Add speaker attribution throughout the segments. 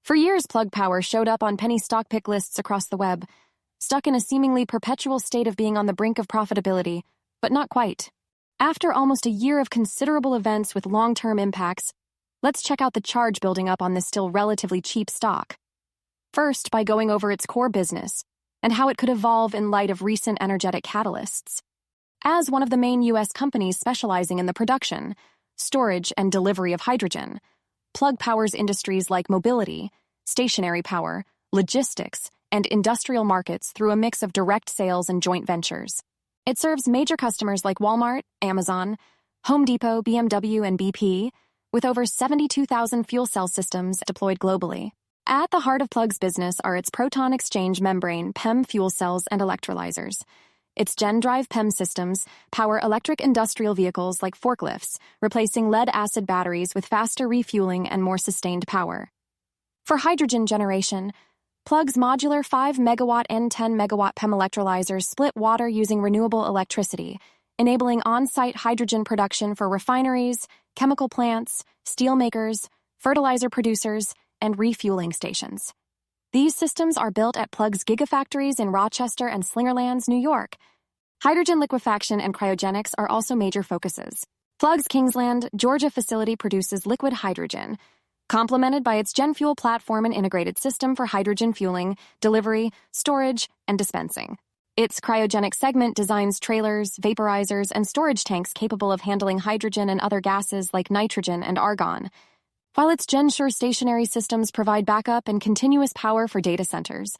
Speaker 1: For years, Plug Power showed up on penny stock pick lists across the web, stuck in a seemingly perpetual state of being on the brink of profitability, but not quite. After almost a year of considerable events with long-term impacts, let's check out the charge building up on this still relatively cheap stock. First, by going over its core business and how it could evolve in light of recent energetic catalysts. As one of the main U.S. companies specializing in the production, storage, and delivery of hydrogen, Plug powers industries like mobility, stationary power, logistics, and industrial markets through a mix of direct sales and joint ventures. It serves major customers like Walmart, Amazon, Home Depot, BMW, and BP, with over 72,000 fuel cell systems deployed globally. At the heart of Plug's business are its proton exchange membrane PEM fuel cells and electrolyzers. Its GenDrive PEM systems power electric industrial vehicles like forklifts, replacing lead-acid batteries with faster refueling and more sustained power. For hydrogen generation, Plug's modular 5 MW and 10 MW PEM electrolyzers split water using renewable electricity, enabling on-site hydrogen production for refineries, chemical plants, steelmakers, fertilizer producers, and refueling stations. These systems are built at Plug's gigafactories in Rochester and Slingerlands, New York. Hydrogen liquefaction and cryogenics are also major focuses. Plug's Kingsland, Georgia facility produces liquid hydrogen, complemented by its GenFuel platform and integrated system for hydrogen fueling, delivery, storage, and dispensing. Its cryogenic segment designs trailers, vaporizers, and storage tanks capable of handling hydrogen and other gases like nitrogen and argon, while its GenSure stationary systems provide backup and continuous power for data centers,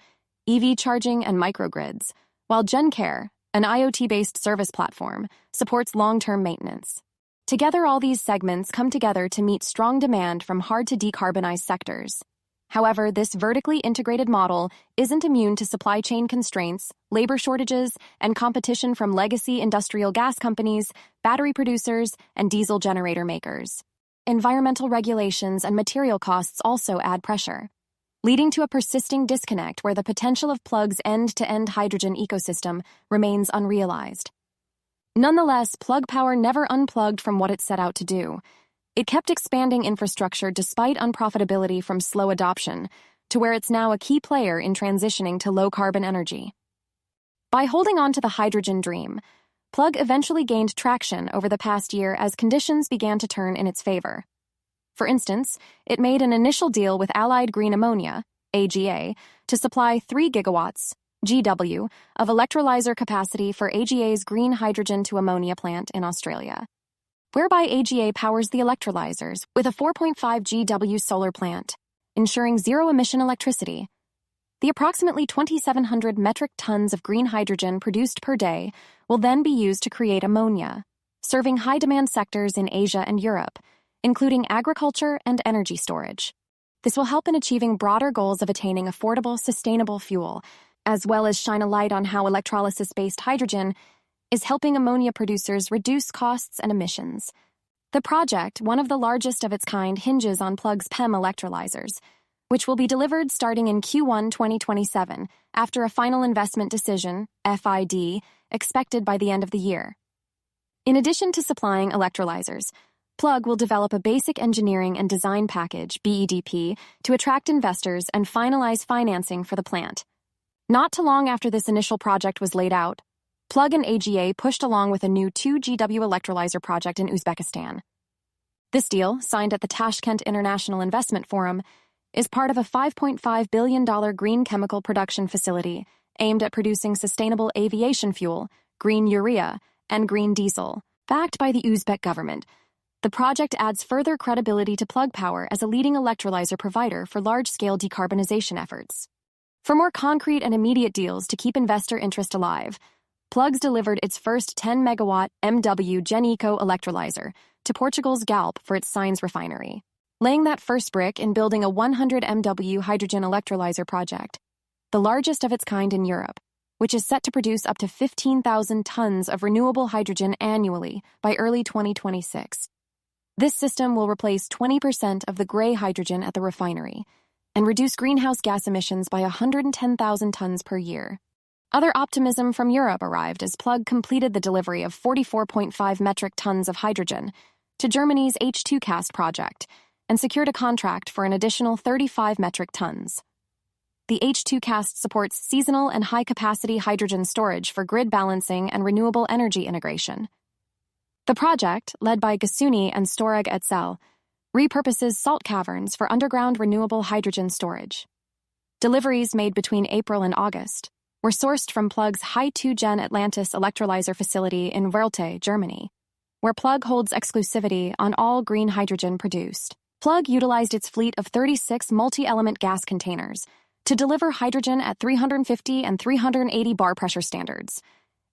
Speaker 1: EV charging, and microgrids, while GenCare, an IoT-based service platform, supports long-term maintenance. Together, all these segments come together to meet strong demand from hard-to-decarbonize sectors. However, this vertically integrated model isn't immune to supply chain constraints, labor shortages, and competition from legacy industrial gas companies, battery producers, and diesel generator makers. Environmental regulations and material costs also add pressure, leading to a persisting disconnect where the potential of Plug's end-to-end hydrogen ecosystem remains unrealized. Nonetheless, Plug Power never unplugged from what it set out to do. It kept expanding infrastructure despite unprofitability from slow adoption, to where it's now a key player in transitioning to low-carbon energy. By holding on to the hydrogen dream, Plug eventually gained traction over the past year as conditions began to turn in its favor. For instance, it made an initial deal with Allied Green Ammonia, AGA, to supply 3 gigawatts, GW, of electrolyzer capacity for AGA's green hydrogen to ammonia plant in Australia, whereby AGA powers the electrolyzers with a 4.5 GW solar plant, ensuring zero-emission electricity. The approximately 2,700 metric tons of green hydrogen produced per day will then be used to create ammonia, serving high-demand sectors in Asia and Europe, including agriculture and energy storage. This will help in achieving broader goals of attaining affordable, sustainable fuel, as well as shine a light on how electrolysis-based hydrogen is helping ammonia producers reduce costs and emissions. The project, one of the largest of its kind, hinges on Plug's PEM electrolyzers, which will be delivered starting in Q1 2027 after a final investment decision, FID, expected by the end of the year. In addition to supplying electrolyzers, Plug will develop a basic engineering and design package, BEDP, to attract investors and finalize financing for the plant. Not too long after this initial project was laid out, Plug and AGA pushed along with a new 2 GW electrolyzer project in Uzbekistan. This deal, signed at the Tashkent International Investment Forum, is part of a $5.5 billion green chemical production facility aimed at producing sustainable aviation fuel, green urea, and green diesel, backed by the Uzbek government. The project adds further credibility to Plug Power as a leading electrolyzer provider for large-scale decarbonization efforts. For more concrete and immediate deals to keep investor interest alive, Plug's delivered its first 10-megawatt MW GenEco electrolyzer to Portugal's Galp for its Sines refinery, laying that first brick in building a 100 MW hydrogen electrolyzer project, the largest of its kind in Europe, which is set to produce up to 15,000 tons of renewable hydrogen annually by early 2026. This system will replace 20% of the gray hydrogen at the refinery and reduce greenhouse gas emissions by 110,000 tons per year. Other optimism from Europe arrived as Plug completed the delivery of 44.5 metric tons of hydrogen to Germany's H2Cast project, and secured a contract for an additional 35 metric tons. The H2 cast supports seasonal and high-capacity hydrogen storage for grid balancing and renewable energy integration. The project, led by Gasunie and Storage Etzel, repurposes salt caverns for underground renewable hydrogen storage. Deliveries made between April and August were sourced from Plug's High 2-Gen Atlantis electrolyzer facility in Wörlte, Germany, where Plug holds exclusivity on all green hydrogen produced. Plug utilized its fleet of 36 multi-element gas containers to deliver hydrogen at 350 and 380 bar pressure standards.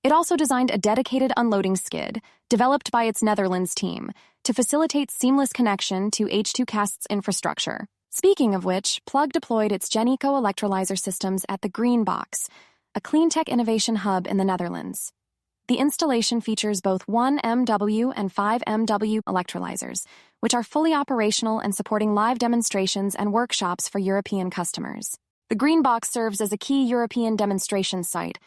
Speaker 1: It also designed a dedicated unloading skid, developed by its Netherlands team, to facilitate seamless connection to H2Cast's infrastructure. Speaking of which, Plug deployed its GenEco electrolyzer systems at the Green Box, a cleantech innovation hub in the Netherlands. The installation features both 1 MW and 5 MW electrolyzers, which are fully operational and supporting live demonstrations and workshops for European customers. The Green Box serves as a key European demonstration site,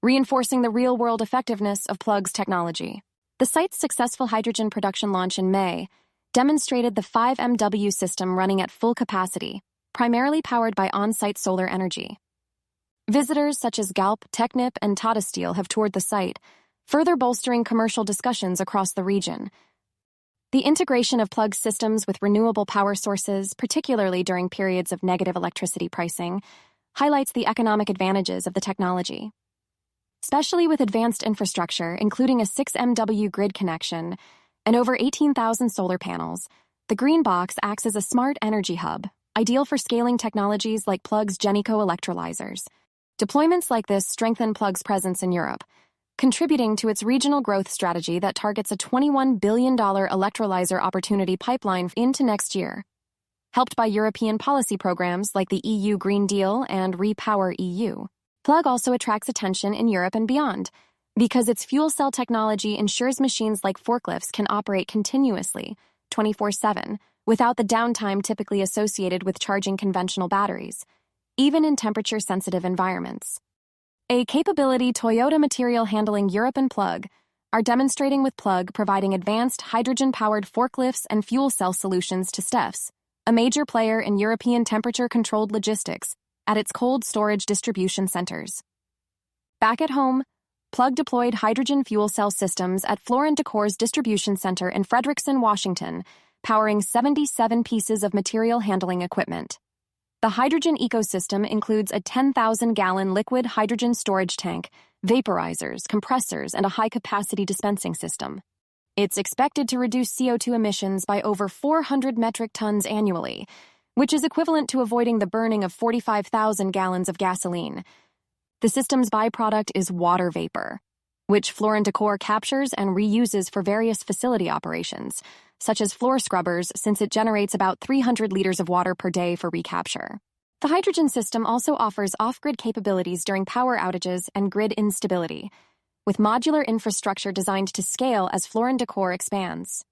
Speaker 1: reinforcing the real-world effectiveness of Plug's technology. The site's successful hydrogen production launch in May demonstrated the 5 MW system running at full capacity, primarily powered by on-site solar energy. Visitors such as Galp, Technip, and Tata Steel have toured the site, further bolstering commercial discussions across the region. The integration of Plug's systems with renewable power sources, particularly during periods of negative electricity pricing, highlights the economic advantages of the technology. Especially with advanced infrastructure, including a 6 MW grid connection and over 18,000 solar panels, the Green Box acts as a smart energy hub, ideal for scaling technologies like Plug's GenEco electrolyzers. Deployments like this strengthen Plug's presence in Europe, contributing to its regional growth strategy that targets a $21 billion electrolyzer opportunity pipeline into next year. Helped by European policy programs like the EU Green Deal and Repower EU, Plug also attracts attention in Europe and beyond, because its fuel cell technology ensures machines like forklifts can operate continuously, 24/7, without the downtime typically associated with charging conventional batteries, even in temperature-sensitive environments. A capability Toyota Material Handling Europe and Plug are demonstrating, with Plug providing advanced hydrogen-powered forklifts and fuel cell solutions to Steffs, a major player in European temperature-controlled logistics, at its cold storage distribution centers. Back at home, Plug deployed hydrogen fuel cell systems at Floor & Decor's distribution center in Frederickson, Washington, powering 77 pieces of material handling equipment. The hydrogen ecosystem includes a 10,000-gallon liquid hydrogen storage tank, vaporizers, compressors, and a high-capacity dispensing system. It's expected to reduce CO2 emissions by over 400 metric tons annually, which is equivalent to avoiding the burning of 45,000 gallons of gasoline. The system's byproduct is water vapor, which Floor & Decor captures and reuses for various facility operations, such as floor scrubbers, since it generates about 300 liters of water per day for recapture. The hydrogen system also offers off-grid capabilities during power outages and grid instability, with modular infrastructure designed to scale as Floor & Decor expands.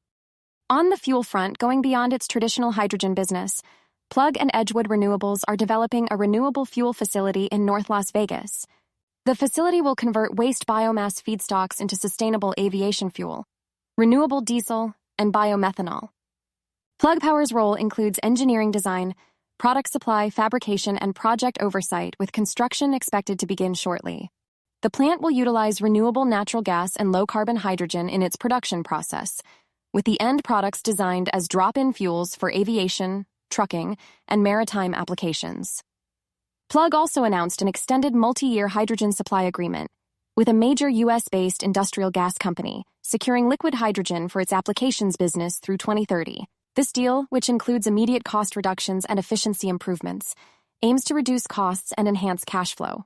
Speaker 1: On the fuel front, going beyond its traditional hydrogen business, Plug and Edgewood Renewables are developing a renewable fuel facility in North Las Vegas. The facility will convert waste biomass feedstocks into sustainable aviation fuel, renewable diesel, and biomethanol. Plug Power's role includes engineering design, product supply, fabrication, and project oversight, with construction expected to begin shortly. The plant will utilize renewable natural gas and low-carbon hydrogen in its production process, with the end products designed as drop-in fuels for aviation, trucking, and maritime applications. Plug also announced an extended multi-year hydrogen supply agreement with a major U.S.-based industrial gas company, securing liquid hydrogen for its applications business through 2030. This deal, which includes immediate cost reductions and efficiency improvements, aims to reduce costs and enhance cash flow,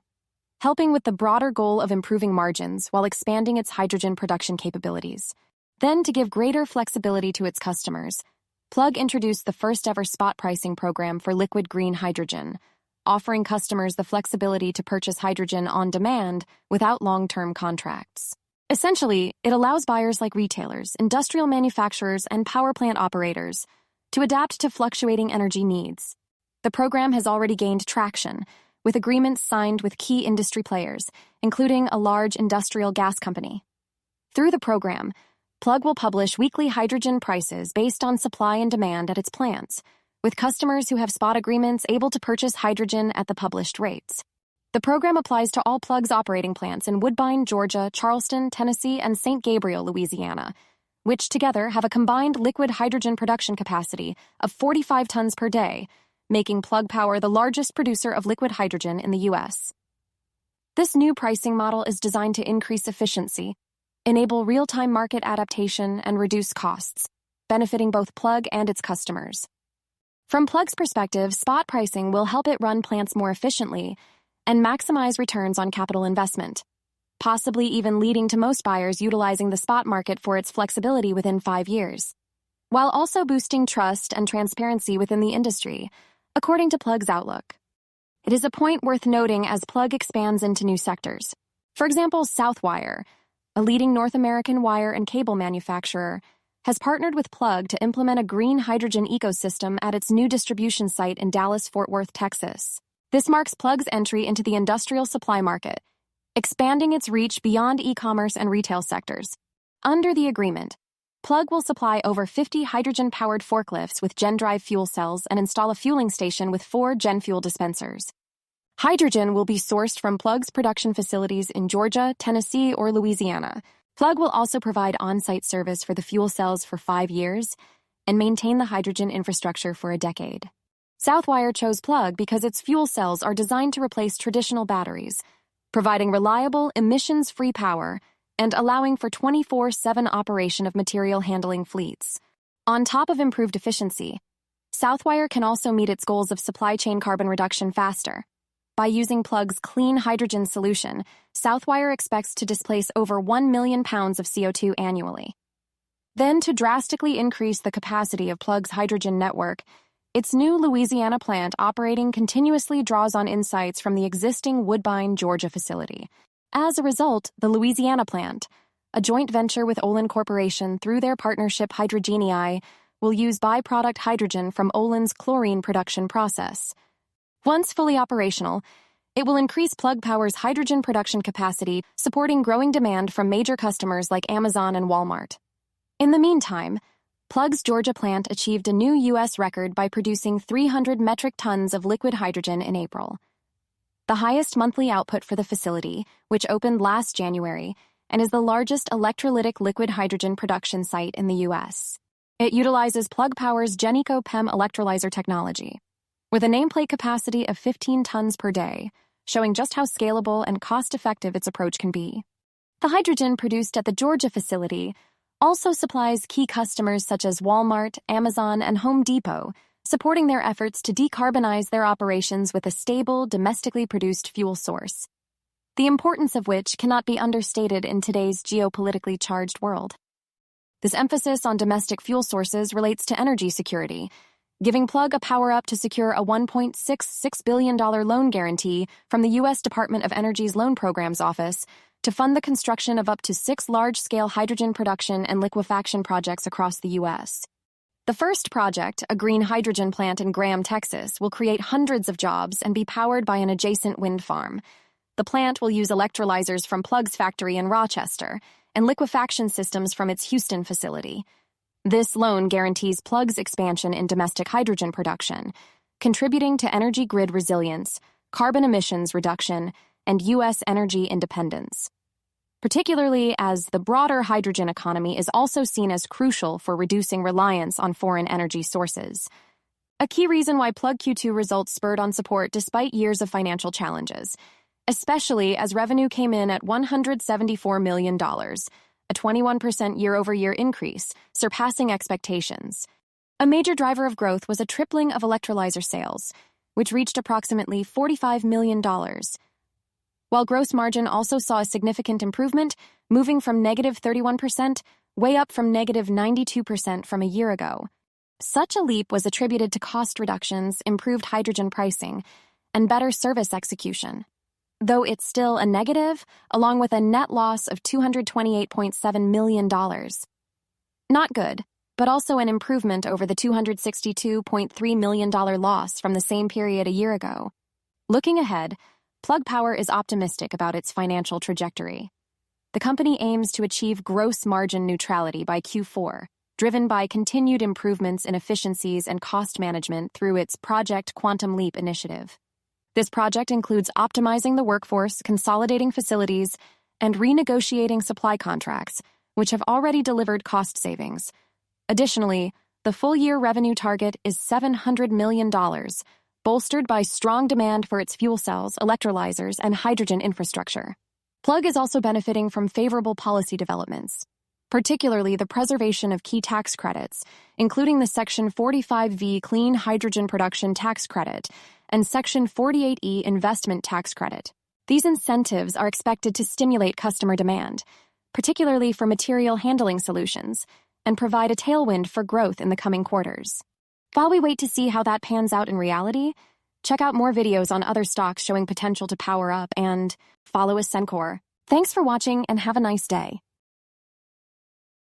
Speaker 1: helping with the broader goal of improving margins while expanding its hydrogen production capabilities. Then, to give greater flexibility to its customers, Plug introduced the first-ever spot pricing program for liquid green hydrogen, offering customers the flexibility to purchase hydrogen on demand without long-term contracts. Essentially, it allows buyers like retailers, industrial manufacturers, and power plant operators to adapt to fluctuating energy needs. The program has already gained traction, with agreements signed with key industry players, including a large industrial gas company. Through the program, Plug will publish weekly hydrogen prices based on supply and demand at its plants, with customers who have spot agreements able to purchase hydrogen at the published rates. The program applies to all Plug's operating plants in Woodbine, Georgia, Charleston, Tennessee, and St. Gabriel, Louisiana, which together have a combined liquid hydrogen production capacity of 45 tons per day, making Plug Power the largest producer of liquid hydrogen in the U.S. This new pricing model is designed to increase efficiency, enable real-time market adaptation, and reduce costs, benefiting both Plug and its customers. From Plug's perspective, spot pricing will help it run plants more efficiently and maximize returns on capital investment, possibly even leading to most buyers utilizing the spot market for its flexibility within 5 years, while also boosting trust and transparency within the industry, according to Plug's outlook. It is a point worth noting as Plug expands into new sectors. For example, Southwire, a leading North American wire and cable manufacturer, has partnered with Plug to implement a green hydrogen ecosystem at its new distribution site in Dallas-Fort Worth, Texas. This marks Plug's entry into the industrial supply market, expanding its reach beyond e-commerce and retail sectors. Under the agreement, Plug will supply over 50 hydrogen-powered forklifts with GenDrive fuel cells and install a fueling station with 4 GenFuel dispensers. Hydrogen will be sourced from Plug's production facilities in Georgia, Tennessee, or Louisiana. Plug will also provide on-site service for the fuel cells for 5 years and maintain the hydrogen infrastructure for a decade. Southwire chose Plug because its fuel cells are designed to replace traditional batteries, providing reliable, emissions-free power and allowing for 24/7 operation of material handling fleets. On top of improved efficiency, Southwire can also meet its goals of supply chain carbon reduction faster. By using Plug's clean hydrogen solution, Southwire expects to displace over 1 million pounds of CO2 annually. Then, to drastically increase the capacity of Plug's hydrogen network, its new Louisiana plant operating continuously draws on insights from the existing Woodbine, Georgia facility. As a result, the Louisiana plant, a joint venture with Olin Corporation through their partnership Hydrogenii, will use byproduct hydrogen from Olin's chlorine production process. Once fully operational, it will increase Plug Power's hydrogen production capacity, supporting growing demand from major customers like Amazon and Walmart. In the meantime, Plug's Georgia plant achieved a new U.S. record by producing 300 metric tons of liquid hydrogen in April, the highest monthly output for the facility, which opened last January and is the largest electrolytic liquid hydrogen production site in the U.S. It utilizes Plug Power's GenEco PEM electrolyzer technology, with a nameplate capacity of 15 tons per day, showing just how scalable and cost-effective its approach can be. The hydrogen produced at the Georgia facility also supplies key customers such as Walmart, Amazon, and Home Depot, supporting their efforts to decarbonize their operations with a stable, domestically produced fuel source, the importance of which cannot be understated in today's geopolitically charged world. This emphasis on domestic fuel sources relates to energy security, giving Plug a power-up to secure a $1.66 billion loan guarantee from the U.S. Department of Energy's Loan Programs Office to fund the construction of up to 6 large-scale hydrogen production and liquefaction projects across the U.S. The first project, a green hydrogen plant in Graham, Texas, will create hundreds of jobs and be powered by an adjacent wind farm. The plant will use electrolyzers from Plug's factory in Rochester and liquefaction systems from its Houston facility. This loan guarantees Plug's expansion in domestic hydrogen production, contributing to energy grid resilience, carbon emissions reduction, and U.S. energy independence, particularly as the broader hydrogen economy is also seen as crucial for reducing reliance on foreign energy sources. A key reason why Plug Q2 results spurred on support despite years of financial challenges, especially as revenue came in at $174 million, a 21% year-over-year increase, surpassing expectations. A major driver of growth was a tripling of electrolyzer sales, which reached approximately $45 million. While gross margin also saw a significant improvement, moving from negative 31%, way up from negative 92% from a year ago. Such a leap was attributed to cost reductions, improved hydrogen pricing, and better service execution. Though it's still a negative, along with a net loss of $228.7 million. Not good, but also an improvement over the $262.3 million loss from the same period a year ago. Looking ahead, Plug Power is optimistic about its financial trajectory. The company aims to achieve gross margin neutrality by Q4, driven by continued improvements in efficiencies and cost management through its Project Quantum Leap initiative. This project includes optimizing the workforce, consolidating facilities, and renegotiating supply contracts, which have already delivered cost savings. Additionally, the full-year revenue target is $700 million, bolstered by strong demand for its fuel cells, electrolyzers, and hydrogen infrastructure. Plug is also benefiting from favorable policy developments, particularly the preservation of key tax credits, including the Section 45V Clean Hydrogen Production Tax Credit and Section 48E Investment Tax Credit. These incentives are expected to stimulate customer demand, particularly for material handling solutions, and provide a tailwind for growth in the coming quarters. While we wait to see how that pans out in reality, check out more videos on other stocks showing potential to power up and follow Ascencore. Thanks for watching and have a nice day.